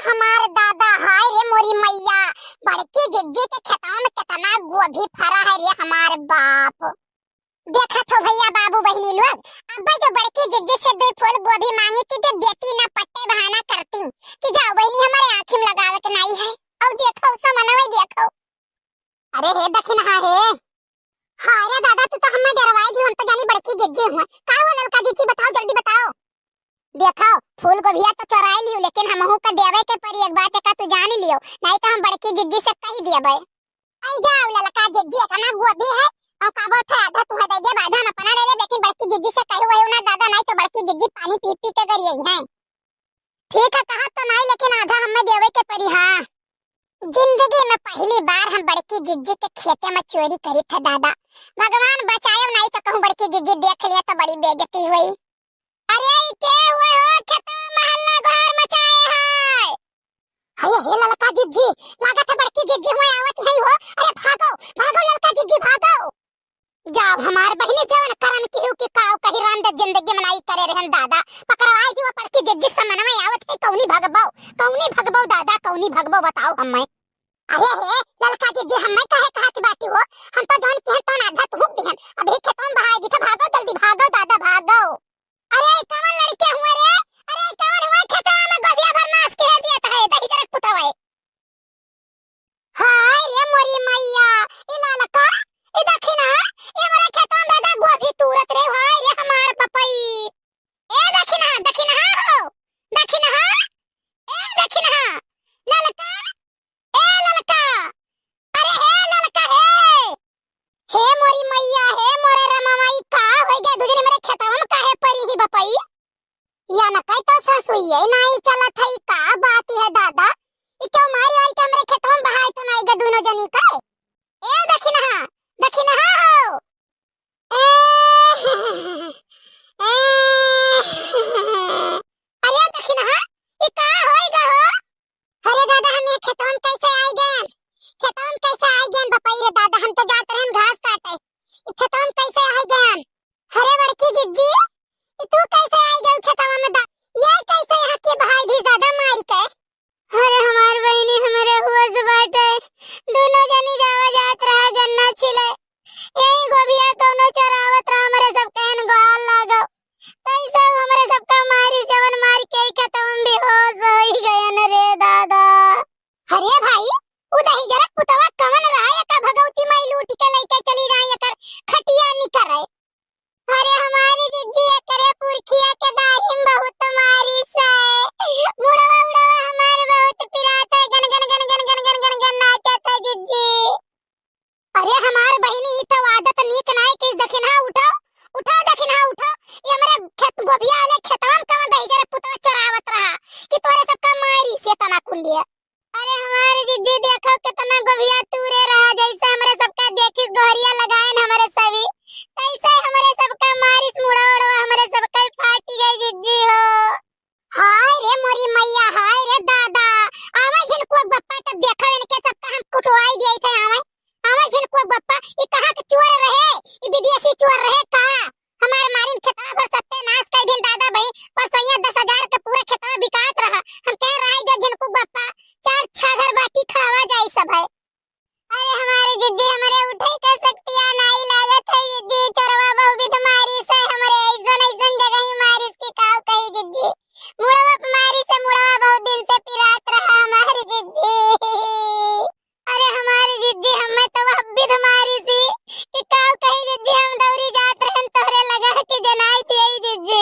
हमारे दादा, हाय रे मोरी मैया, बड़की जिज्जी के खेतों में कितना गोभी फरा है रे हमारे बाप। देखा तो भैया बाबू बहनी लोग, अब्बा जो बड़की जिज्जी से 2 फूल गोभी मांगी थी तो देती ना, पट्टे बहाना करती कि जाओ बहनी हमारे आँखी में लगावे के नहीं है। और देखो उसे मनवे देखो, अरे हे दखिन हाँ हे, हाय रे दादा तू तो हमें डरवाई दी, हम तो जानी बड़की जिज्जी हुआ। का वो लड़का जिज्जी बताओ, जल्दी बताओ। देखो फूल गोभिया तो चुराई लियो, लेकिन हमहू का देवे के परी एक बात का तू जान लियो, नहीं तो हम बड़की जिज्जी से कह देबे। आई जाओ ललका जिज्जी इतना गोभी है और काबो थे आधा तू है दे दे, आधा हम अपना ले ले, लेकिन बड़की जिज्जी से कहू है ना दादा, नहीं तो बड़की जिज्जी पानी पी पी के गरिए है। ठीक है कहा तो नहीं, लेकिन आधा हमें देवे के परी। हां जिंदगी में पहली बार हम बड़की जिज्जी के खेते में चोरी करी थे दादा, भगवान बचाए, नहीं तो कहूं बड़की जिज्जी देख लिया तो बड़ी बेइज्जती हुई। अरे के हुए हो, खेतों मोहल्ला घर मचाए है। अरे हे ललका जिज्जी, लागत है बड़की जिज्जी हुए आवत है हो। अरे भागो भागो ललका जिज्जी भागो। जाओ हमार बहनी जवन करन की हो कि काव कही राम द जिंदगी मनाई करे रहन दादा, पकड़वाई दी वो बड़की जिज्जी से मनवे आवत है। कौनी भगबो दादा, कौनी भगबो बताओ हमें। अरे हे ललका जिज्जी हमें काहे कहत बाटी हो, हम तो जवन कहत तो आधा तुम दिहन, अभी खेतों बहाई दी तो भागो जल्दी भागो दादा भागो। अरे कौन लड़के हुए रे, अरे कौन हुआ खेतों में गोभिया भर नाश के दिया है दही करक पुतवे। हाय रे मोरी मैया, ई ललका ई दखिना, ए हमारे खेतों में दादा गोभी तुरत रे। हाय रे हमार पपई, ए दखिना दखिना हो, दखिना ए दखिना ललका, ए ललका, अरे हे ललका हे मोरी मैया, हे मोरे रमाई, का हो गया दूसरे मेरे खेतों में काहे परी ही बपई। या न कह तो ससुई नहीं चला था, का बात है दादा, ई क्यों मारी आई के मेरे खेतों में बहाई तो नहीं गे दोनों जनी का। ए दखिना हो, अरे दखिना ई का होएगा हो। अरे दादा हम खेतों में कैसे आई गए, खेतों में कैसे आई गए बपई रे दादा, हम तो जाते रहन घास काटे, ई खेतों में कैसे आई गए। अरे बड़की जिज्जी तू कैसे आई गई खेतों में दा, ये कैसे यहाँ के बहाई दी दादा मार के। अरे हमार बहनी हमारे हुआ से बाटे, दोनों जनी जावा जात रहा गन्ना छिले, यही गोभिया कोनो चरावत रहा, हमारे सब कहन गाल लागो, कैसे हमारे सबका मारी जवन मार के खेतों में बेहोश हो गए न रे दादा। अरे भाई उदही जरा पुतवा कवन रहा, या का भगवती माई लूट के लेके चली जाए, या कर खटिया नहीं करे। अरे हमारी जिज्जी करे पुरखिया के दाढ़ी में बहुत मारी से, मुड़वा उड़वा हमारे बहुत पिराता है, gun gun gun gun gun gun gun gun नाचत है जिज्जी। अरे हमार बहनी तो आदत नीक नहीं किस दखिना, उठो दखिना उठो, ये हमारे खेत गोभिया वाले खेतवा में कवन दही जरा पुतवा चरावत रहा कि तोरे सबका मारी से तना खुलिए। अरे हमारी जिज्जी देखो कितना गोभिया तूरे रहा, जैसे हमारे सबका देखिस गोहरिया लगाए न हमारे सभी, कैसे हमारे सबका मारिस मुड़ा उड़वा हमारे सबका फाटी गई जिज्जी हो। हाय रे मोरी मैया, हाय रे दादा, आवे जिनको बप्पा तब देखा इनके सबका हम कुटवाई दिए थे। आवे जिनको बप्पा ई कहां के चोर रहे, ई विदेशी चोर रहे का, हमार मारिन खेतवा भर सत्यानाश कर दिन दादा भाई, परसों 10,000 के पूरा खेतवा बिकात रहा। हम कह रहे जो जिनको बप्पा 4 घर बाटी खावा जाई सब है। अरे हमारी जिज्जी हमारे उठे के सकतिया नहीं लागत है जिज्जी, चरवा बहु भी तुम्हारी से हमारे ऐसन जगह ही मारी इसकी काव कही जिज्जी, मुड़वा मारी से मुड़वा बहुत दिन से पिरात रहा हमारी जिज्जी। अरे हमारी जिज्जी हमें तो अब भी तुम्हारी सी कि काव कही जिज्जी, हम दौरी जात रहन तोहरे लगा के जनाई थी यही जिज्जी,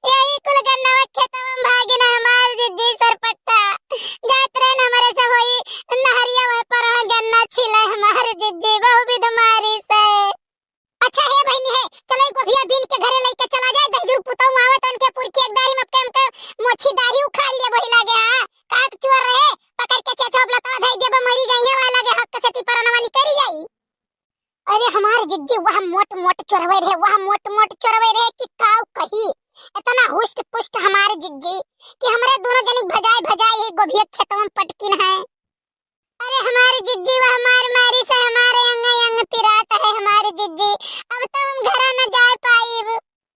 यही कुल गन्ना खेतवा में भागी ना हमारी जिज्जी सरपट्टा जात रहन हमारे से होई नहरिया वह पर गन्ना छिला हमारे जिज्जी, बहु भी तुम्हारी से। अच्छा है बहनी है, चलो गोभिया बीन के घरे लेके चला जाए, दहजूर पुतौ आवत उनके पुरखी एक दाढ़ी में हमके मोछी दाढ़ी उखाड़ लिए वही लागे। हां काक चोर रहे, पकड़ के चेछोब लता धई देब मरी जाइए वाला लागे, हक से ती परनवा निकरी जाई। अरे हमार जिज्जी वह मोट चोरवे रहे, वह मोट चोरवे रहे कि काव कही, इतना हुष्ट पुष्ट हमारे जिज्जी कि हमरे दोनों जनी भजाए ही गोभिया खेत